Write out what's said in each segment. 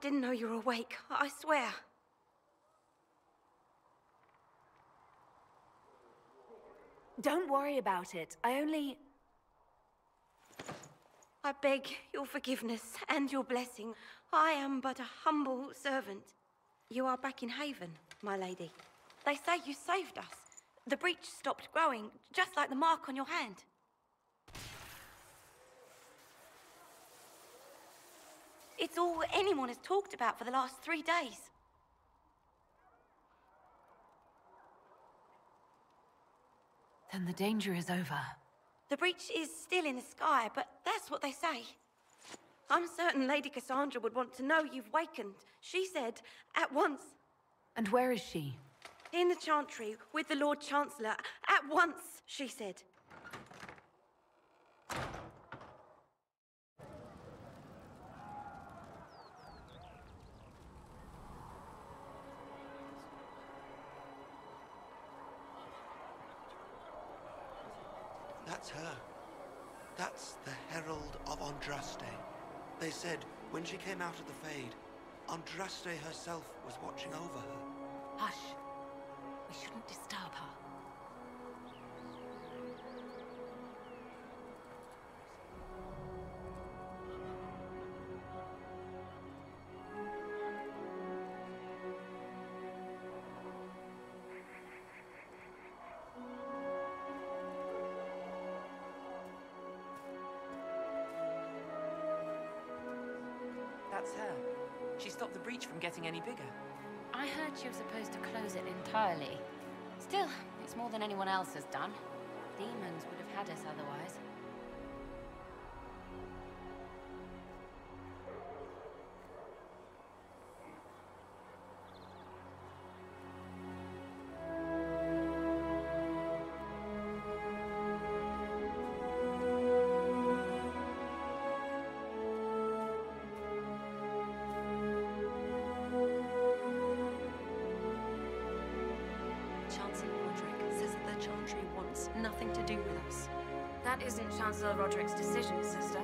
didn't know you were awake, I swear. Don't worry about it. I beg your forgiveness and your blessing. I am but a humble servant. You are back in Haven, my lady. They say you saved us. The breach stopped growing, just like the mark on your hand. It's all anyone has talked about for the last 3 days. Then the danger is over. The breach is still in the sky, but that's what they say. I'm certain Lady Cassandra would want to know you've wakened. She said, at once. And where is she? In the Chantry, with the Lord Chancellor. At once, she said. That's her. That's the Herald of Andraste. They said when she came out of the Fade, Andraste herself was watching over her. Hush. We shouldn't disturb her. That's her. She stopped the breach from getting any bigger. I heard she was supposed to close it entirely. Still, it's more than anyone else has done. Demons would have had us otherwise. Chantry wants nothing to do with us. That isn't Chancellor Roderick's decision, sister.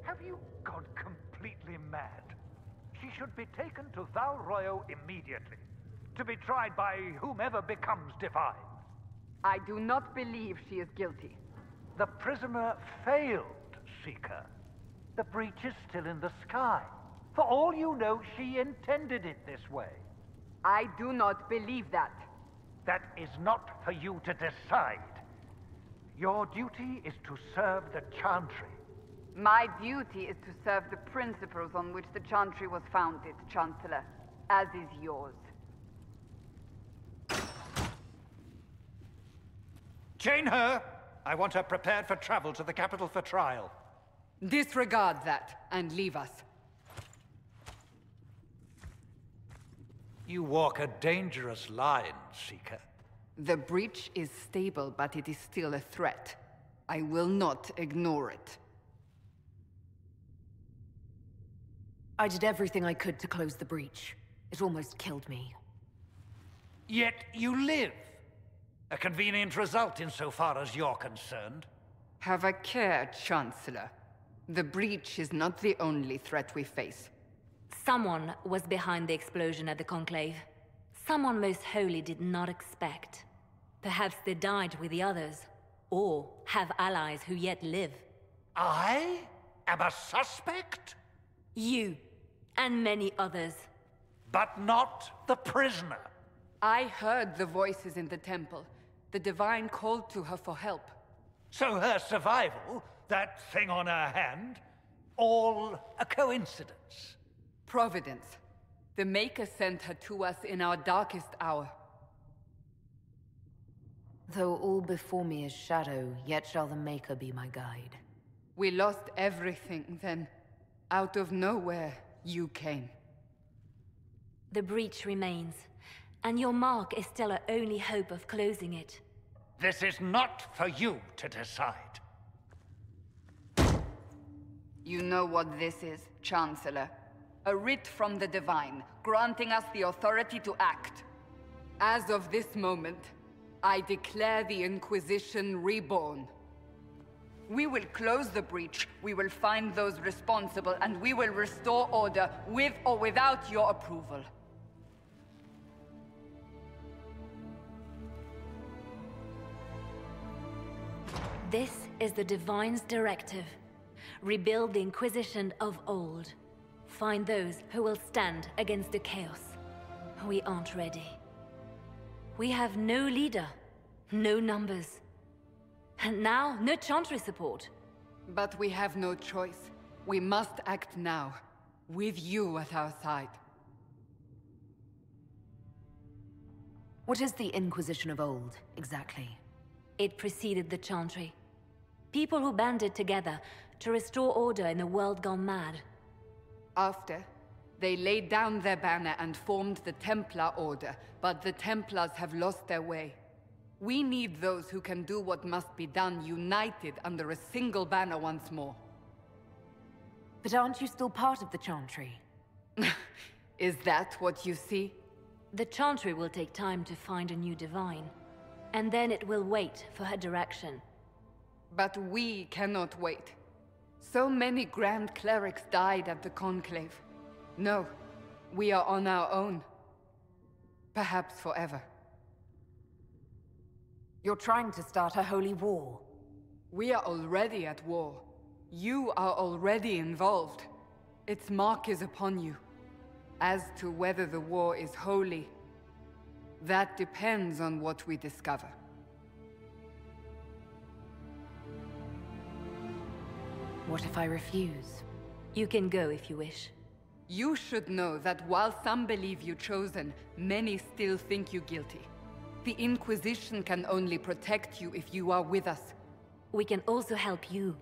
Have you gone completely mad? She should be taken to Val Royeaux immediately, to be tried by whomever becomes divine. I do not believe she is guilty. The prisoner failed, Seeker. The breach is still in the sky. For all you know, she intended it this way. I do not believe that. That is not for you to decide. Your duty is to serve the Chantry. My duty is to serve the principles on which the Chantry was founded, Chancellor, as is yours. Chain her! I want her prepared for travel to the capital for trial. Disregard that, and leave us. You walk a dangerous line, Seeker. The breach is stable, but it is still a threat. I will not ignore it. I did everything I could to close the breach. It almost killed me. Yet you live. A convenient result insofar as you're concerned. Have a care, Chancellor. The breach is not the only threat we face. Someone was behind the explosion at the Conclave. Someone Most Holy did not expect. Perhaps they died with the others, or have allies who yet live. I am a suspect? You, and many others. But not the prisoner. I heard the voices in the temple. The Divine called to her for help. So her survival, that thing on her hand, all a coincidence? Providence. The Maker sent her to us in our darkest hour. Though all before me is shadow, yet shall the Maker be my guide. We lost everything then. Out of nowhere, you came. The breach remains, and your mark is still our only hope of closing it. This is not for you to decide. You know what this is, Chancellor. A writ from the Divine, granting us the authority to act. As of this moment, I declare the Inquisition reborn. We will close the breach, we will find those responsible, and we will restore order with or without your approval. This is the Divine's directive. Rebuild the Inquisition of old. Find those who will stand against the chaos. We aren't ready. We have no leader, no numbers. And now, no Chantry support. But we have no choice. We must act now, with you at our side. What is the Inquisition of old, exactly? It preceded the Chantry. People who banded together to restore order in a world gone mad. After, they laid down their banner and formed the Templar Order, but the Templars have lost their way. We need those who can do what must be done, united under a single banner once more. But aren't you still part of the Chantry? Is that what you see? The Chantry will take time to find a new Divine. And then it will wait for her direction. But we cannot wait. So many Grand Clerics died at the Conclave. No, we are on our own. Perhaps forever. You're trying to start a holy war. We are already at war. You are already involved. Its mark is upon you. As to whether the war is holy, that depends on what we discover. What if I refuse? You can go if you wish. You should know that while some believe you chosen, many still think you guilty. The Inquisition can only protect you if you are with us. We can also help you.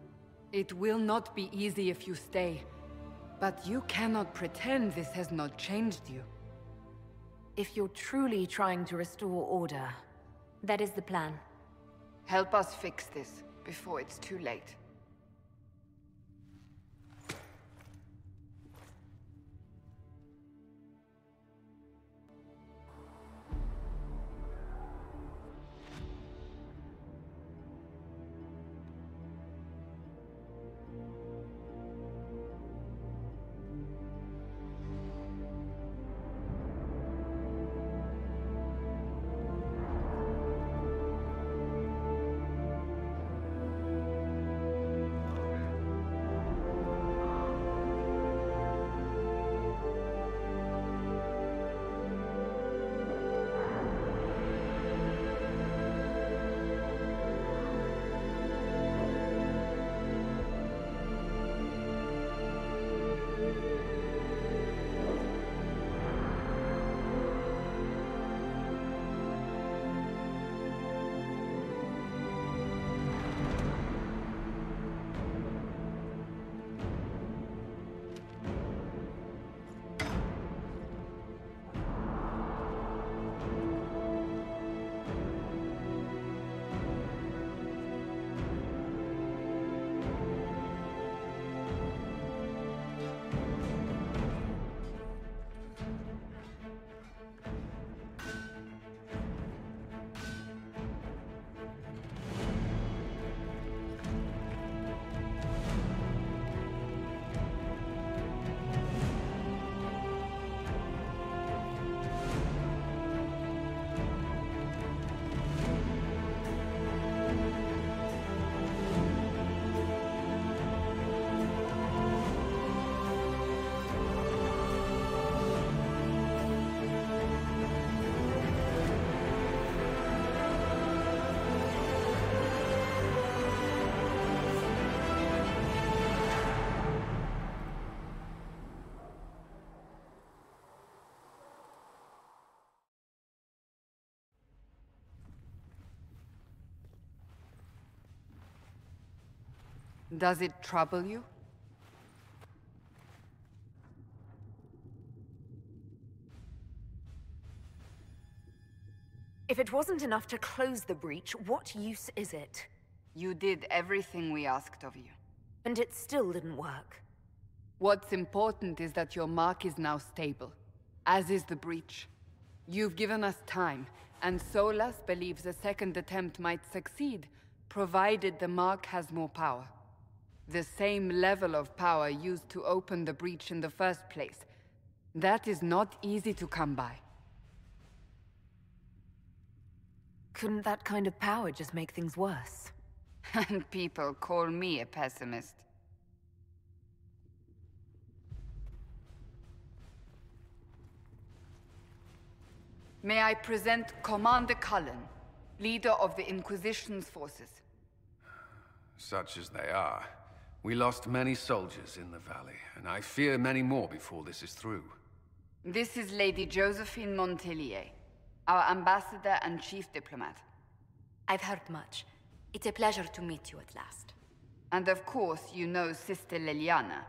It will not be easy if you stay, but you cannot pretend this has not changed you. If you're truly trying to restore order... That is the plan. Help us fix this before it's too late. Does it trouble you? If it wasn't enough to close the breach, what use is it? You did everything we asked of you. And it still didn't work. What's important is that your mark is now stable, as is the breach. You've given us time, and Solas believes a second attempt might succeed, provided the mark has more power. The same level of power used to open the breach in the first place. That is not easy to come by. Couldn't that kind of power just make things worse? And people call me a pessimist. May I present Commander Cullen, leader of the Inquisition's forces. Such as they are. We lost many soldiers in the valley, and I fear many more before this is through. This is Lady Josephine Montelier, our ambassador and chief diplomat. I've heard much. It's a pleasure to meet you at last. And of course, you know Sister Leliana.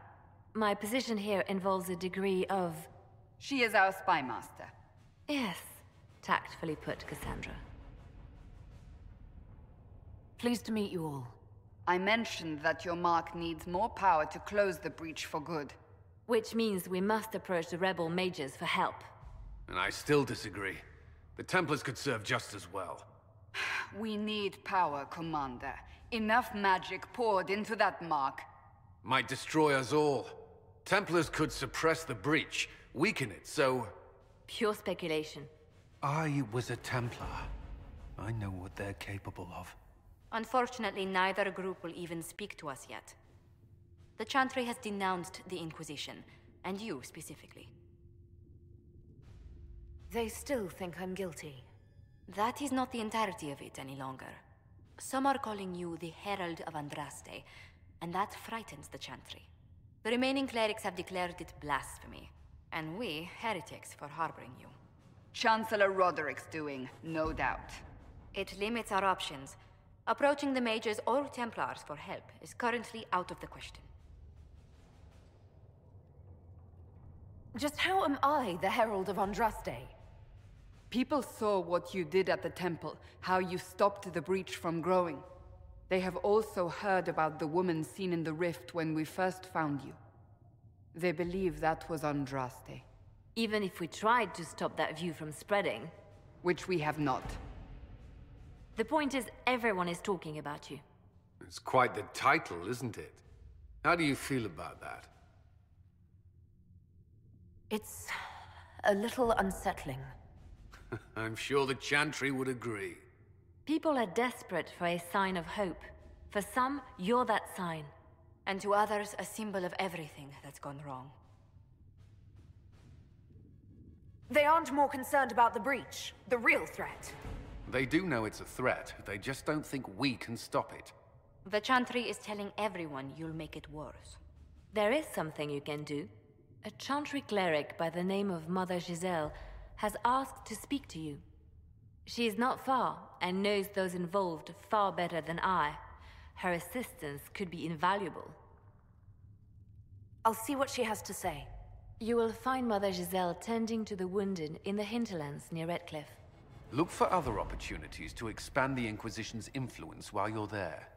My position here involves a degree of... She is our spy master. Yes, tactfully put, Cassandra. Pleased to meet you all. I mentioned that your mark needs more power to close the breach for good. Which means we must approach the rebel mages for help. And I still disagree. The Templars could serve just as well. We need power, Commander. Enough magic poured into that mark. Might destroy us all. Templars could suppress the breach, weaken it, so... Pure speculation. I was a Templar. I know what they're capable of. Unfortunately, neither group will even speak to us yet. The Chantry has denounced the Inquisition, and you specifically. They still think I'm guilty. That is not the entirety of it any longer. Some are calling you the Herald of Andraste, and that frightens the Chantry. The remaining clerics have declared it blasphemy, and we, heretics, for harboring you. Chancellor Roderick's doing, no doubt. It limits our options. Approaching the mages or Templars for help is currently out of the question. Just how am I the Herald of Andraste? People saw what you did at the temple, how you stopped the breach from growing. They have also heard about the woman seen in the rift when we first found you. They believe that was Andraste. Even if we tried to stop that view from spreading... Which we have not. The point is, everyone is talking about you. It's quite the title, isn't it? How do you feel about that? It's a little unsettling. I'm sure the Chantry would agree. People are desperate for a sign of hope. For some, you're that sign. And to others, a symbol of everything that's gone wrong. They aren't more concerned about the breach, the real threat. They do know it's a threat, they just don't think we can stop it. The Chantry is telling everyone you'll make it worse. There is something you can do. A Chantry cleric by the name of Mother Giselle has asked to speak to you. She is not far, and knows those involved far better than I. Her assistance could be invaluable. I'll see what she has to say. You will find Mother Giselle tending to the wounded in the Hinterlands near Redcliffe. Look for other opportunities to expand the Inquisition's influence while you're there.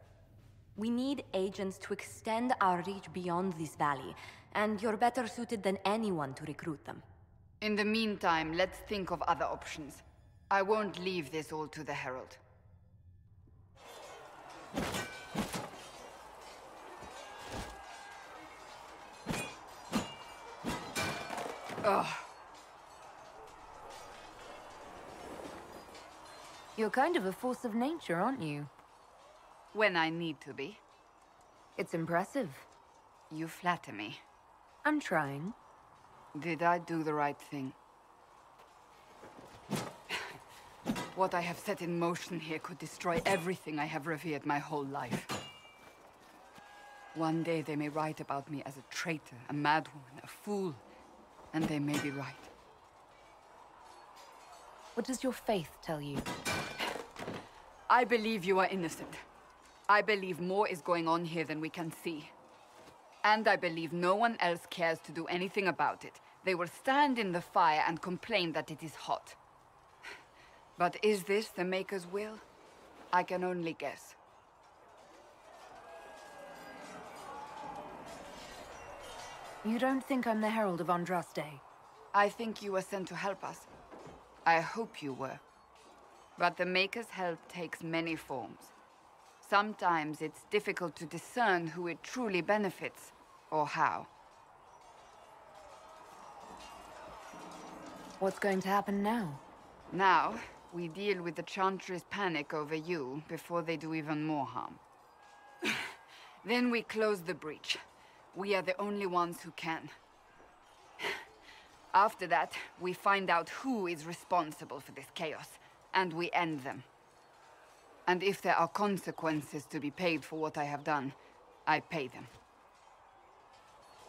We need agents to extend our reach beyond this valley, and you're better suited than anyone to recruit them. In the meantime, let's think of other options. I won't leave this all to the Herald. Ugh. You're kind of a force of nature, aren't you? When I need to be. It's impressive. You flatter me. I'm trying. Did I do the right thing? What I have set in motion here could destroy everything I have revered my whole life. One day they may write about me as a traitor, a madwoman, a fool, and they may be right. What does your faith tell you? I believe you are innocent. I believe more is going on here than we can see. And I believe no one else cares to do anything about it. They will stand in the fire and complain that it is hot. But is this the Maker's will? I can only guess. You don't think I'm the Herald of Andraste? I think you were sent to help us. I hope you were. But the Maker's help takes many forms. Sometimes it's difficult to discern who it truly benefits, or how. What's going to happen now? Now, we deal with the Chantry's panic over you before they do even more harm. Then we close the breach. We are the only ones who can. After that, we find out who is responsible for this chaos, and we end them. And if there are consequences to be paid for what I have done, I pay them.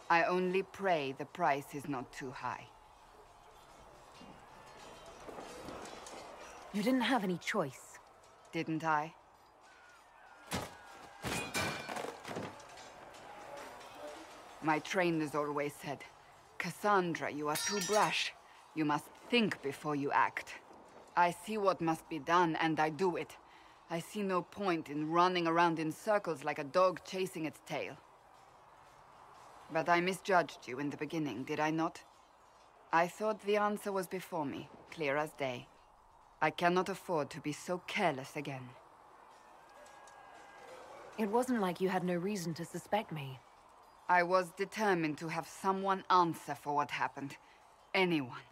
I only pray the price is not too high. You didn't have any choice. Didn't I? My trainers always said, Cassandra, you are too brash. You must think before you act. I see what must be done, and I do it. I see no point in running around in circles like a dog chasing its tail. But I misjudged you in the beginning, did I not? I thought the answer was before me, clear as day. I cannot afford to be so careless again. It wasn't like you had no reason to suspect me. I was determined to have someone answer for what happened. Anyone.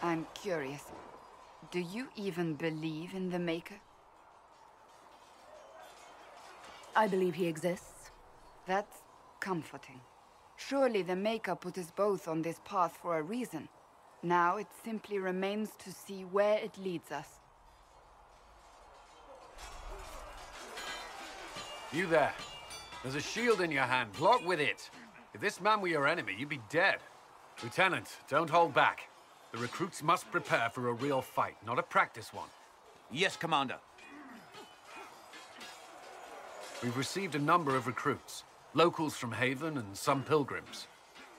I'm curious. Do you even believe in the Maker? I believe he exists. That's comforting. Surely the Maker put us both on this path for a reason. Now it simply remains to see where it leads us. You there. There's a shield in your hand. Block with it. If this man were your enemy, you'd be dead. Lieutenant, don't hold back. The recruits must prepare for a real fight, not a practice one. Yes, Commander. We've received a number of recruits. Locals from Haven and some pilgrims.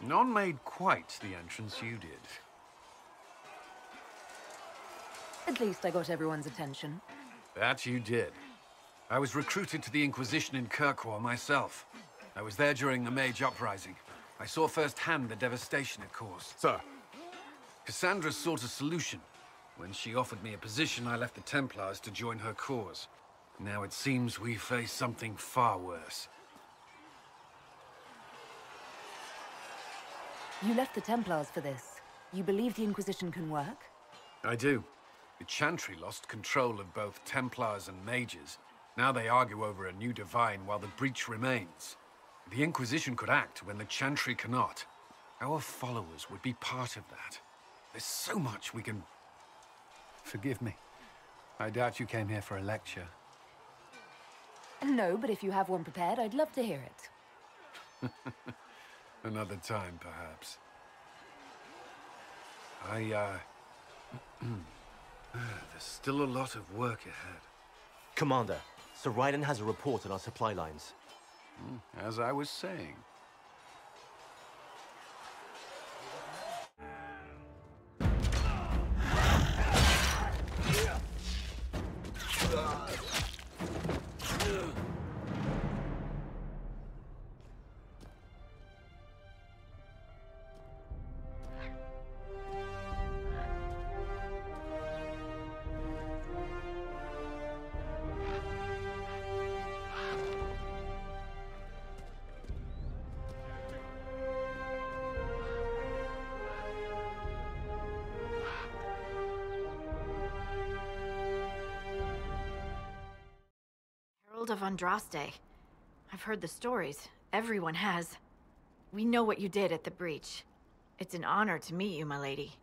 None made quite the entrance you did. At least I got everyone's attention. That you did. I was recruited to the Inquisition in Kirkwall myself. I was there during the Mage Uprising. I saw firsthand the devastation it caused. Sir. Cassandra sought a solution. When she offered me a position, I left the Templars to join her cause. Now it seems we face something far worse. You left the Templars for this. You believe the Inquisition can work? I do. The Chantry lost control of both Templars and Mages. Now they argue over a new Divine while the breach remains. The Inquisition could act when the Chantry cannot. Our followers would be part of that. There's so much we can... Forgive me. I doubt you came here for a lecture. No, but if you have one prepared, I'd love to hear it. Another time, perhaps. There's still a lot of work ahead. Commander, Sir Raiden has a report on our supply lines. As I was saying. Of Andraste. I've heard the stories. Everyone has. We know what you did at the breach. It's an honor to meet you, my lady.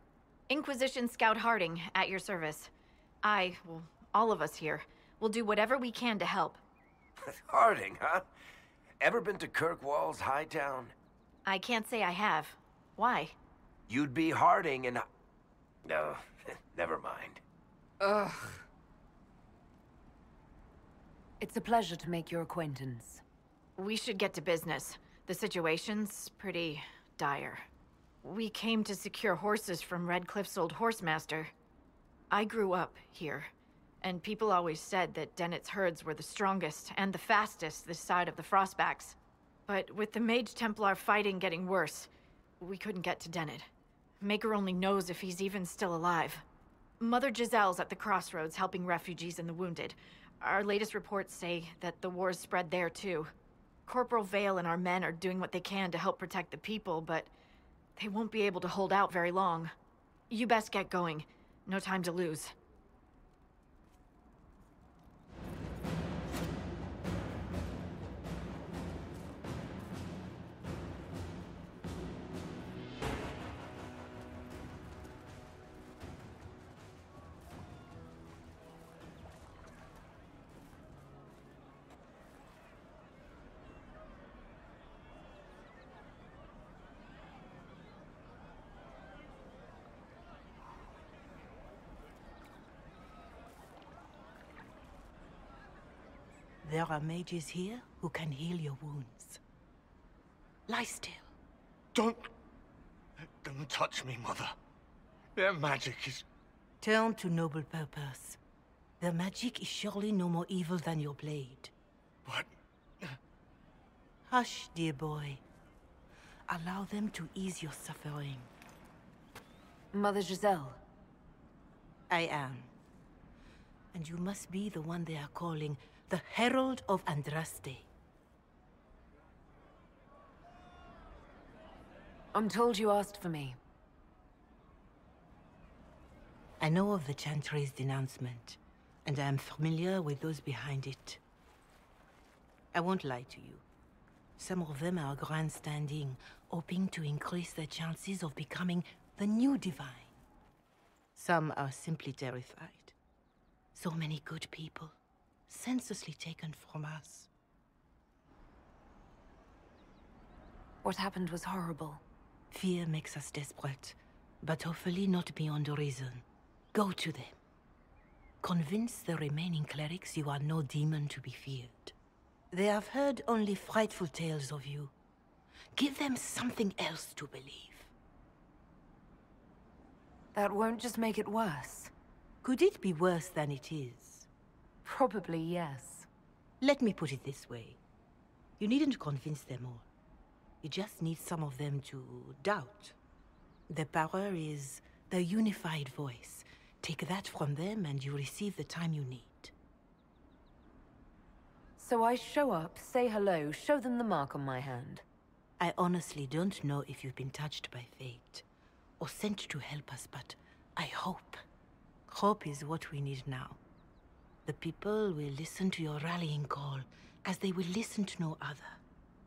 Inquisition Scout Harding, at your service. Well, all of us here, will do whatever we can to help. Harding, huh? Ever been to Kirkwall's Hightown? I can't say I have. Why? You'd be Harding and... No, never mind. Ugh. It's a pleasure to make your acquaintance. We should get to business. The situation's pretty dire. We came to secure horses from Redcliffe's old horsemaster. I grew up here, and people always said that Dennett's herds were the strongest and the fastest this side of the Frostbacks. But with the Mage Templar fighting getting worse, we couldn't get to Dennett. Maker only knows if he's even still alive. Mother Giselle's at the crossroads helping refugees and the wounded. Our latest reports say that the war's spread there too. Corporal Vale and our men are doing what they can to help protect the people, but they won't be able to hold out very long. You best get going. No time to lose. There are mages here who can heal your wounds. Lie still. Don't touch me, Mother. Their magic is... Turn to noble purpose. Their magic is surely no more evil than your blade. What? Hush, dear boy. Allow them to ease your suffering. Mother Giselle. I am. And you must be the one they are calling the Herald of Andraste. I'm told you asked for me. I know of the Chantry's denouncement, and I am familiar with those behind it. I won't lie to you. Some of them are grandstanding, hoping to increase their chances of becoming the new divine. Some are simply terrified. So many good people, senselessly taken from us. What happened was horrible. Fear makes us desperate, but hopefully not beyond reason. Go to them. Convince the remaining clerics you are no demon to be feared. They have heard only frightful tales of you. Give them something else to believe. That won't just make it worse. Could it be worse than it is? Probably yes. Let me put it this way. You needn't convince them all. You just need some of them to doubt. Their power is their unified voice. Take that from them and you receive the time you need. So I show up, say hello, show them the mark on my hand. I honestly don't know if you've been touched by fate, or sent to help us, but I hope. Hope is what we need now. The people will listen to your rallying call, as they will listen to no other.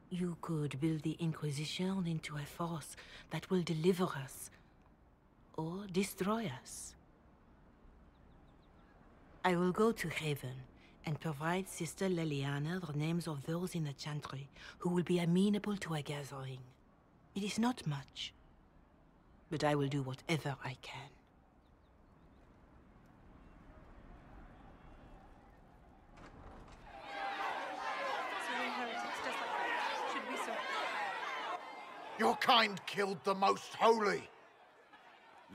You could build the Inquisition into a force that will deliver us, or destroy us. I will go to Haven, and provide Sister Leliana the names of those in the Chantry who will be amenable to a gathering. It is not much, but I will do whatever I can. Your kind killed the most holy.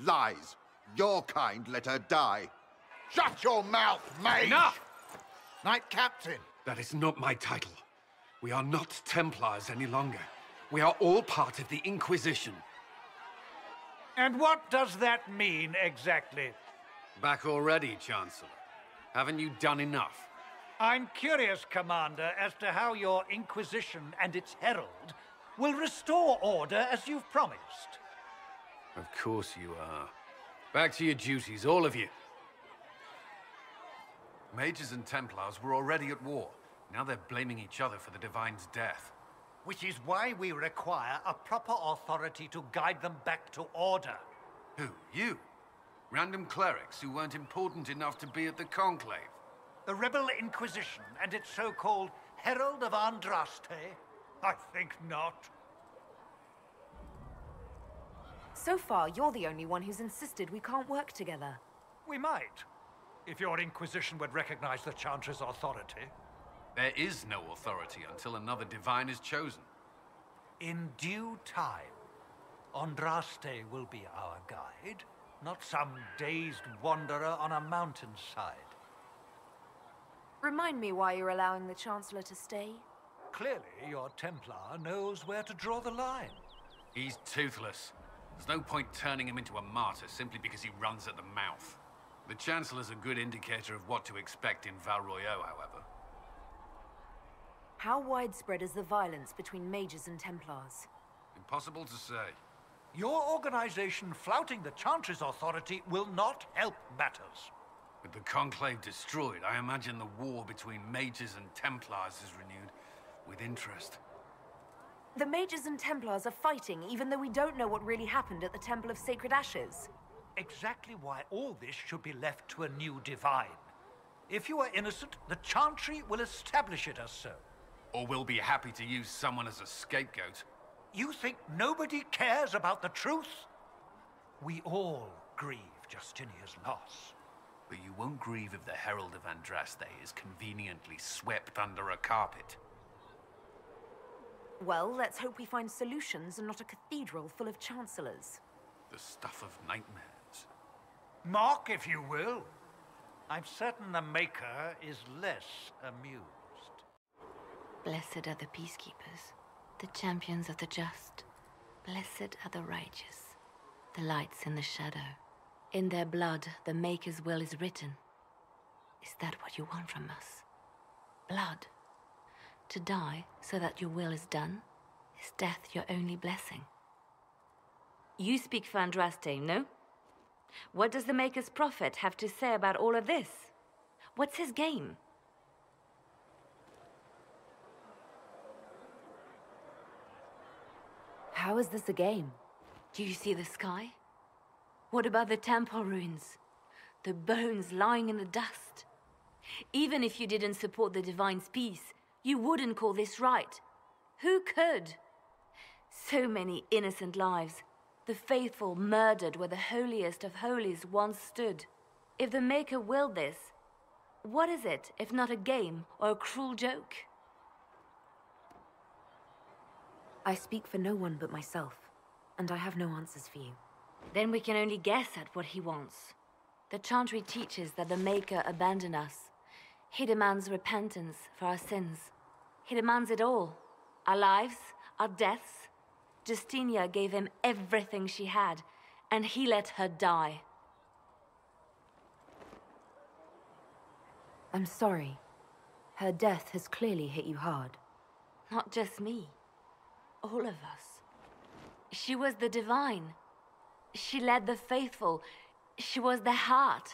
Lies. Your kind let her die. Shut your mouth, mage! Enough! Knight Captain. That is not my title. We are not Templars any longer. We are all part of the Inquisition. And what does that mean, exactly? Back already, Chancellor. Haven't you done enough? I'm curious, Commander, as to how your Inquisition and its Herald will restore order as you've promised. Of course you are. Back to your duties, all of you. Mages and Templars were already at war. Now they're blaming each other for the Divine's death. Which is why we require a proper authority to guide them back to order. Who? You? Random clerics who weren't important enough to be at the Conclave? The Rebel Inquisition and its so-called Herald of Andraste? I think not. So far, you're the only one who's insisted we can't work together. We might, if your Inquisition would recognize the Chantry's authority. There is no authority until another Divine is chosen. In due time. Andraste will be our guide, not some dazed wanderer on a mountainside. Remind me why you're allowing the Chancellor to stay? Clearly, your Templar knows where to draw the line. He's toothless. There's no point turning him into a martyr simply because he runs at the mouth. The Chancellor's a good indicator of what to expect in Val Royeaux, however. How widespread is the violence between mages and Templars? Impossible to say. Your organization flouting the Chantry's authority will not help matters. With the Conclave destroyed, I imagine the war between mages and Templars is renewed with interest. The mages and Templars are fighting, even though we don't know what really happened at the Temple of Sacred Ashes. Exactly why all this should be left to a new divine. If you are innocent, the Chantry will establish it as so. Or we'll be happy to use someone as a scapegoat. You think nobody cares about the truth? We all grieve Justinia's loss. But you won't grieve if the Herald of Andraste is conveniently swept under a carpet. Well, let's hope we find solutions and not a cathedral full of chancellors. The stuff of nightmares. Mock, if you will. I'm certain the Maker is less amused. Blessed are the peacekeepers, the champions of the just. Blessed are the righteous, the lights in the shadow. In their blood, the Maker's will is written. Is that what you want from us? Blood? To die so that your will is done? Is death your only blessing? You speak for Andraste, no? What does the Maker's prophet have to say about all of this? What's his game? How is this a game? Do you see the sky? What about the temple ruins? The bones lying in the dust? Even if you didn't support the Divine's peace, you wouldn't call this right. Who could? So many innocent lives. The faithful murdered where the holiest of holies once stood. If the Maker willed this, what is it if not a game or a cruel joke? I speak for no one but myself, and I have no answers for you. Then we can only guess at what he wants. The Chantry teaches that the Maker abandoned us. He demands repentance for our sins. He demands it all. Our lives, our deaths. Justinia gave him everything she had, and he let her die. I'm sorry. Her death has clearly hit you hard. Not just me. All of us. She was the Divine. She led the faithful. She was their heart.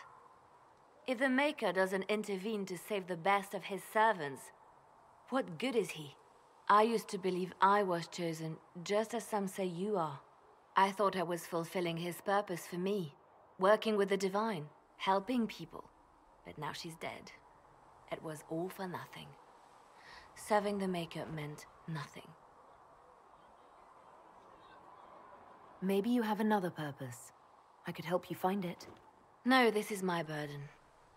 If the Maker doesn't intervene to save the best of his servants, what good is he? I used to believe I was chosen, just as some say you are. I thought I was fulfilling his purpose for me, working with the Divine, helping people. But now she's dead. It was all for nothing. Serving the Maker meant nothing. Maybe you have another purpose. I could help you find it. No, this is my burden.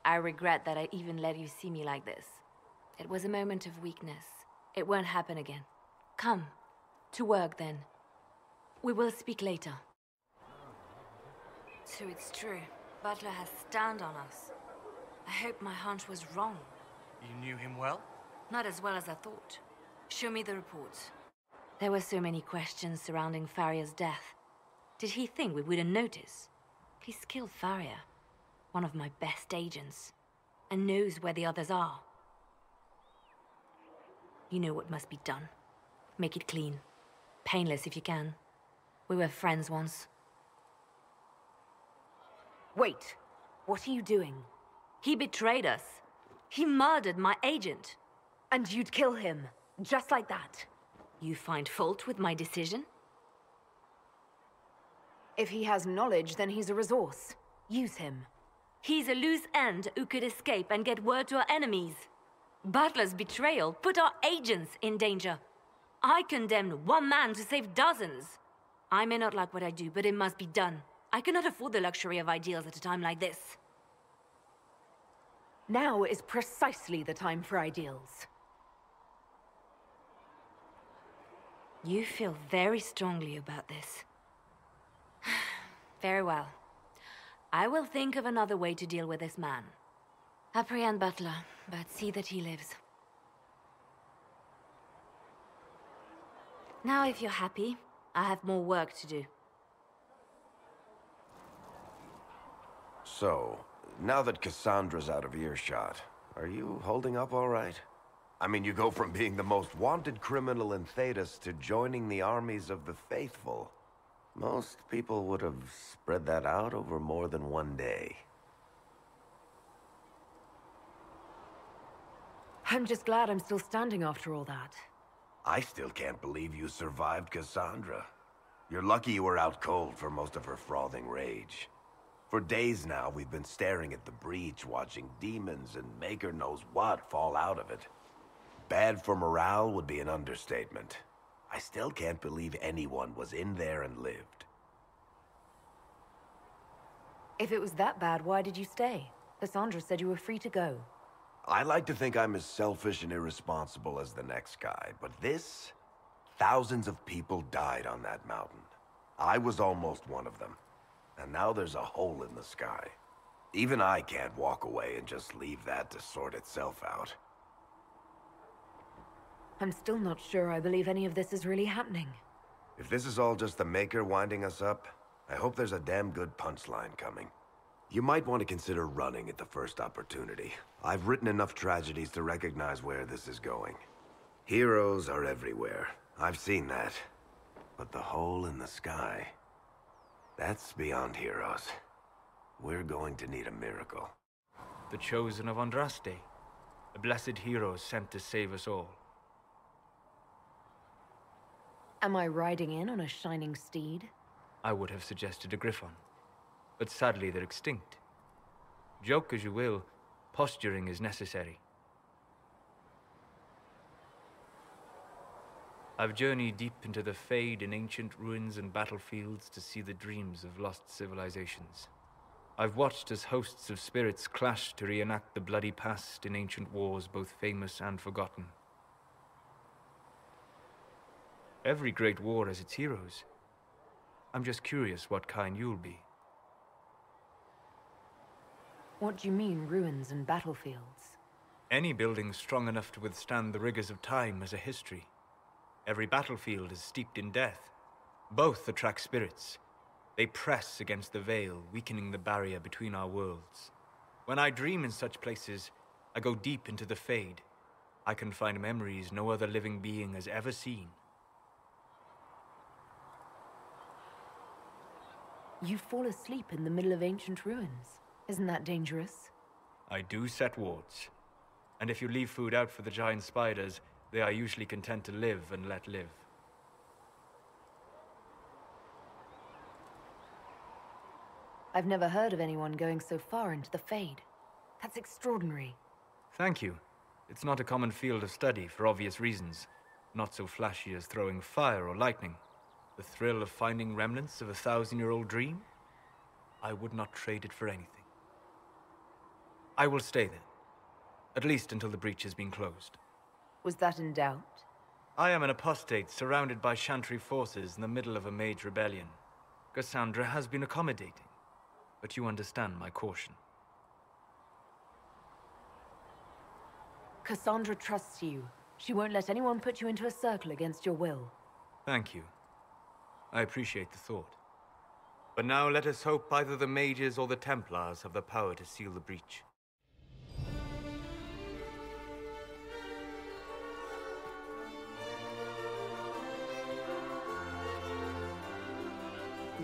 I regret that I even let you see me like this. It was a moment of weakness. It won't happen again. Come. To work, then. We will speak later. So it's true. Butler has stand on us. I hope my hunch was wrong. You knew him well? Not as well as I thought. Show me the reports. There were so many questions surrounding Farria's death. Did he think we wouldn't notice? He's killed Farria, one of my best agents, and knows where the others are. You know what must be done. Make it clean. Painless if you can. We were friends once. Wait! What are you doing? He betrayed us. He murdered my agent. And you'd kill him, just like that. You find fault with my decision? If he has knowledge, then he's a resource. Use him. He's a loose end who could escape and get word to our enemies. Butler's betrayal put our agents in danger. I condemned one man to save dozens. I may not like what I do, but it must be done. I cannot afford the luxury of ideals at a time like this. Now is precisely the time for ideals. You feel very strongly about this. Very well. I will think of another way to deal with this man. Apprehend Butler, but see that he lives. Now, if you're happy, I have more work to do. So, now that Cassandra's out of earshot, are you holding up all right? I mean, you go from being the most wanted criminal in Thedas to joining the armies of the faithful. Most people would have spread that out over more than one day. I'm just glad I'm still standing after all that. I still can't believe you survived Cassandra. You're lucky you were out cold for most of her frothing rage. For days now, we've been staring at the breach, watching demons and maker knows what fall out of it. Bad for morale would be an understatement. I still can't believe anyone was in there and lived. If it was that bad, why did you stay? Cassandra said you were free to go. I like to think I'm as selfish and irresponsible as the next guy, but this... Thousands of people died on that mountain. I was almost one of them. And now there's a hole in the sky. Even I can't walk away and just leave that to sort itself out. I'm still not sure I believe any of this is really happening. If this is all just the Maker winding us up, I hope there's a damn good punchline coming. You might want to consider running at the first opportunity. I've written enough tragedies to recognize where this is going. Heroes are everywhere. I've seen that. But the hole in the sky... that's beyond heroes. We're going to need a miracle. The chosen of Andraste. A blessed hero sent to save us all. Am I riding in on a shining steed? I would have suggested a griffon. But sadly they're extinct. Joke as you will, posturing is necessary. I've journeyed deep into the Fade in ancient ruins and battlefields to see the dreams of lost civilizations. I've watched as hosts of spirits clash to reenact the bloody past in ancient wars both famous and forgotten. Every great war has its heroes. I'm just curious what kind you'll be. What do you mean, ruins and battlefields? Any building strong enough to withstand the rigors of time has a history. Every battlefield is steeped in death. Both attract spirits. They press against the veil, weakening the barrier between our worlds. When I dream in such places, I go deep into the Fade. I can find memories no other living being has ever seen. You fall asleep in the middle of ancient ruins. Isn't that dangerous? I do set wards. And if you leave food out for the giant spiders, they are usually content to live and let live. I've never heard of anyone going so far into the Fade. That's extraordinary. Thank you. It's not a common field of study for obvious reasons. Not so flashy as throwing fire or lightning. The thrill of finding remnants of a 1,000-year-old dream? I would not trade it for anything. I will stay there. At least until the breach has been closed. Was that in doubt? I am an apostate surrounded by Chantry forces in the middle of a mage rebellion. Cassandra has been accommodating, but you understand my caution. Cassandra trusts you. She won't let anyone put you into a circle against your will. Thank you. I appreciate the thought. But now let us hope either the mages or the Templars have the power to seal the breach.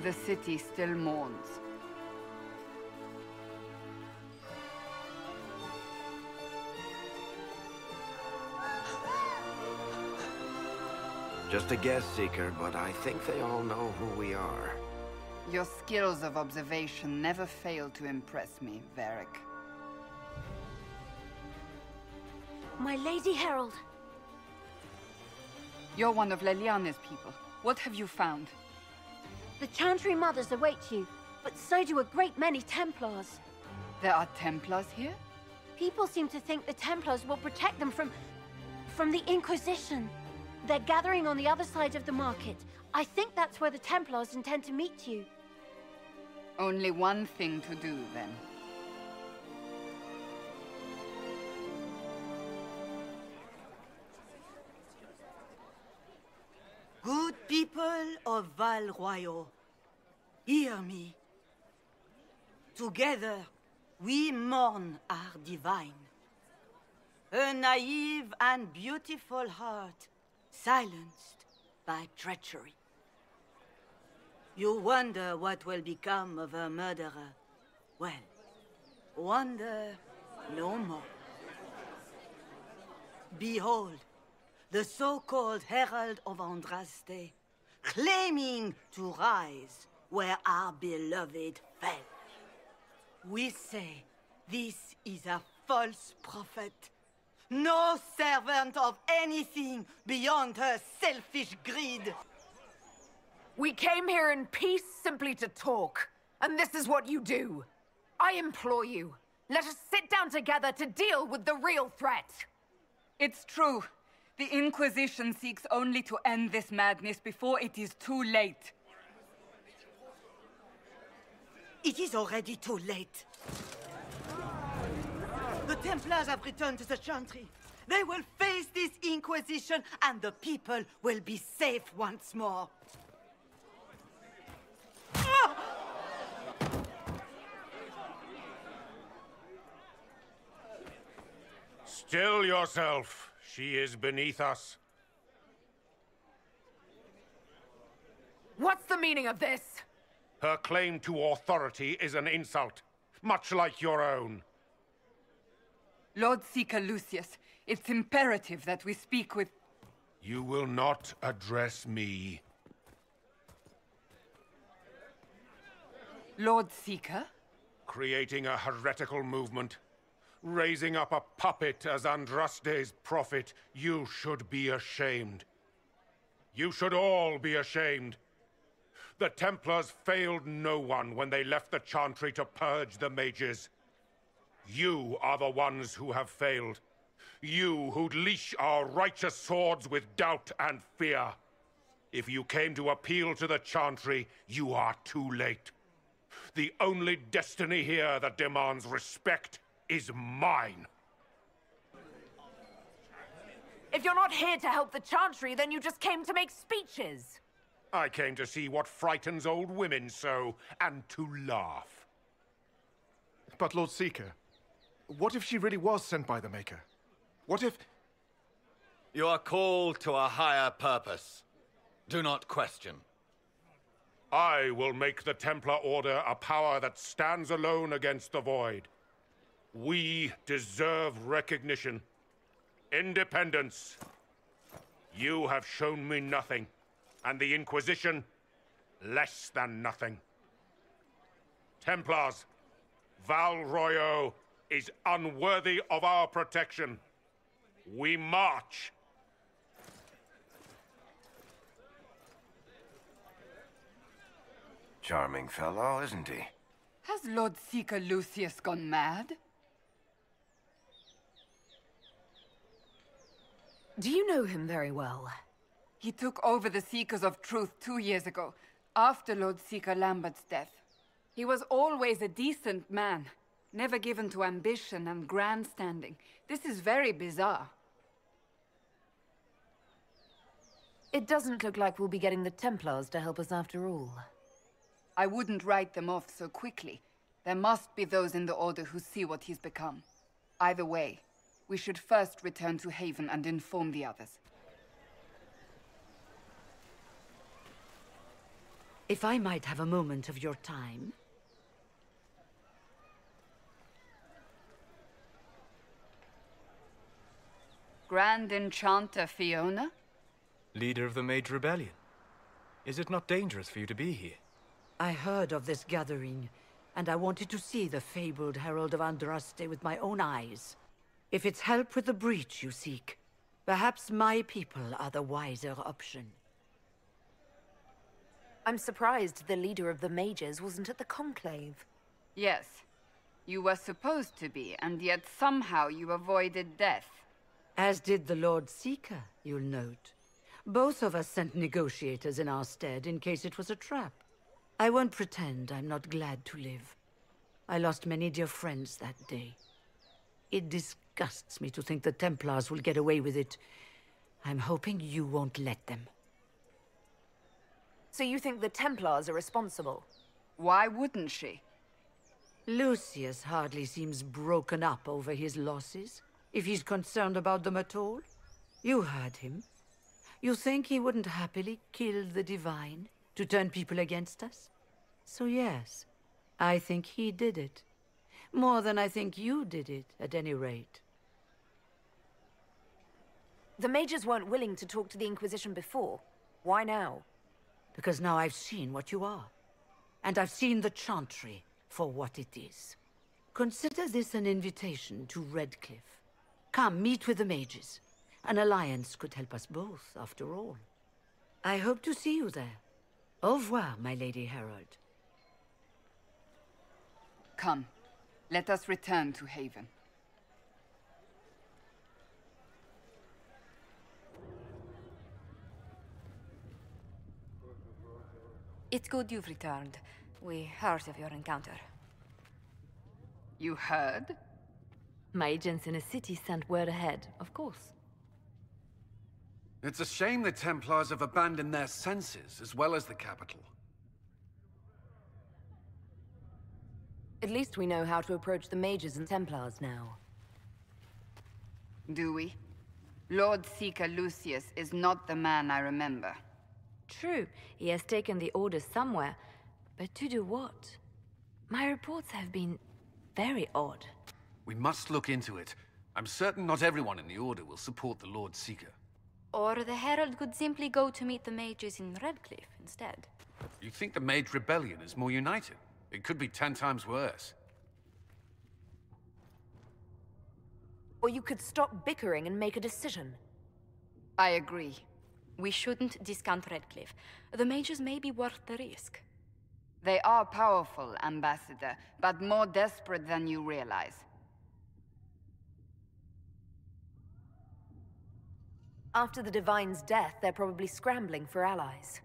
The city still mourns. Just a guess, Seeker, but I think they all know who we are. Your skills of observation never fail to impress me, Varric. My Lady Herald. You're one of Leliana's people. What have you found? The Chantry mothers await you, but so do a great many Templars. There are Templars here? People seem to think the Templars will protect them from the Inquisition. They're gathering on the other side of the market. I think that's where the Templars intend to meet you. Only one thing to do, then. Good people of Val Royeaux, hear me. Together, we mourn our divine. A naive and beautiful heart, silenced by treachery. You wonder what will become of a murderer. Well, wonder no more. Behold, the so-called Herald of Andraste, claiming to rise where our beloved fell. We say this is a false prophet. No servant of anything beyond her selfish greed. We came here in peace simply to talk, and this is what you do. I implore you, let us sit down together to deal with the real threat. It's true. The Inquisition seeks only to end this madness before it is too late. It is already too late. The Templars have returned to the Chantry. They will face this Inquisition, and the people will be safe once more. Still yourself. She is beneath us. What's the meaning of this? Her claim to authority is an insult, much like your own. Lord Seeker Lucius, it's imperative that we speak with... You will not address me. Lord Seeker? Creating a heretical movement. Raising up a puppet as Andraste's prophet. You should be ashamed. You should all be ashamed. The Templars failed no one when they left the Chantry to purge the mages. You are the ones who have failed. You who'd leash our righteous swords with doubt and fear. If you came to appeal to the Chantry, you are too late. The only destiny here that demands respect is mine. If you're not here to help the Chantry, then you just came to make speeches. I came to see what frightens old women so, and to laugh. But Lord Seeker, what if she really was sent by the Maker? What if... You are called to a higher purpose. Do not question. I will make the Templar Order a power that stands alone against the Void. We deserve recognition. Independence. You have shown me nothing, and the Inquisition, less than nothing. Templars, Val Royeaux is unworthy of our protection. We march. Charming fellow, isn't he? Has Lord Seeker Lucius gone mad? Do you know him very well? He took over the Seekers of Truth 2 years ago, after Lord Seeker Lambert's death. He was always a decent man, never given to ambition and grandstanding. This is very bizarre. It doesn't look like we'll be getting the Templars to help us after all. I wouldn't write them off so quickly. There must be those in the Order who see what he's become. Either way, we should first return to Haven and inform the others. If I might have a moment of your time. Grand Enchanter Fiona? Leader of the Mage Rebellion. Is it not dangerous for you to be here? I heard of this gathering, and I wanted to see the fabled Herald of Andraste with my own eyes. If it's help with the breach you seek, perhaps my people are the wiser option. I'm surprised the leader of the mages wasn't at the conclave. Yes. You were supposed to be, and yet somehow you avoided death. As did the Lord Seeker, you'll note. Both of us sent negotiators in our stead in case it was a trap. I won't pretend I'm not glad to live. I lost many dear friends that day. It disgusts me to think the Templars will get away with it. I'm hoping you won't let them. So you think the Templars are responsible? Why wouldn't she? Lucius hardly seems broken up over his losses, if he's concerned about them at all. You heard him. You think he wouldn't happily kill the Divine to turn people against us? So yes, I think he did it. More than I think you did it, at any rate. The mages weren't willing to talk to the Inquisition before. Why now? Because now I've seen what you are. And I've seen the Chantry for what it is. Consider this an invitation to Redcliffe. Come, meet with the mages. An alliance could help us both, after all. I hope to see you there. Au revoir, my Lady Herald. Come, let us return to Haven. It's good you've returned. We heard of your encounter. You heard? My agents in the city sent word ahead, of course. It's a shame the Templars have abandoned their senses, as well as the capital. At least we know how to approach the mages and Templars now. Do we? Lord Seeker Lucius is not the man I remember. True, he has taken the Order somewhere, but to do what? My reports have been very odd. We must look into it. I'm certain not everyone in the Order will support the Lord Seeker. Or the Herald could simply go to meet the mages in Redcliffe instead. You think the Mage Rebellion is more united? It could be 10 times worse. Or you could stop bickering and make a decision. I agree. We shouldn't discount Redcliffe. The mages may be worth the risk. They are powerful, Ambassador, but more desperate than you realize. After the Divine's death, they're probably scrambling for allies.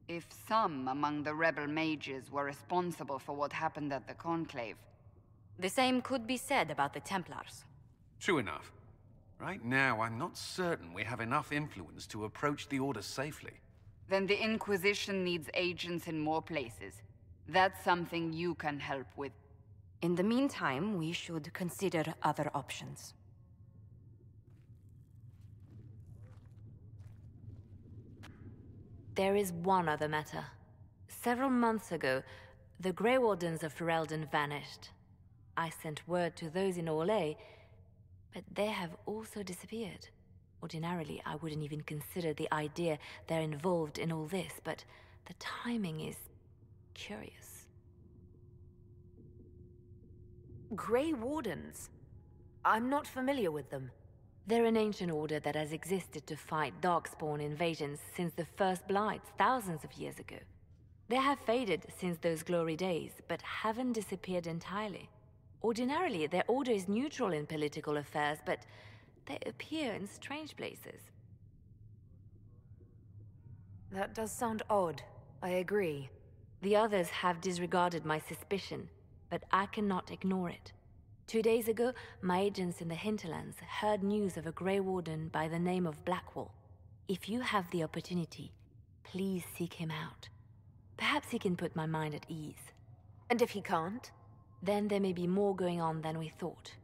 If some among the rebel mages were responsible for what happened at the Conclave. The same could be said about the Templars. True enough. Right now, I'm not certain we have enough influence to approach the Order safely. Then the Inquisition needs agents in more places. That's something you can help with. In the meantime, we should consider other options. There is one other matter. Several months ago, the Grey Wardens of Ferelden vanished. I sent word to those in Orlais, but they have also disappeared. Ordinarily, I wouldn't even consider the idea they're involved in all this, but the timing is curious. Grey Wardens? I'm not familiar with them. They're an ancient order that has existed to fight Darkspawn invasions since the First Blights thousands of years ago. They have faded since those glory days, but haven't disappeared entirely. Ordinarily, their order is neutral in political affairs, but they appear in strange places. That does sound odd. I agree. The others have disregarded my suspicion, but I cannot ignore it. 2 days ago, my agents in the Hinterlands heard news of a Grey Warden by the name of Blackwall. If you have the opportunity, please seek him out. Perhaps he can put my mind at ease. And if he can't? Then there may be more going on than we thought.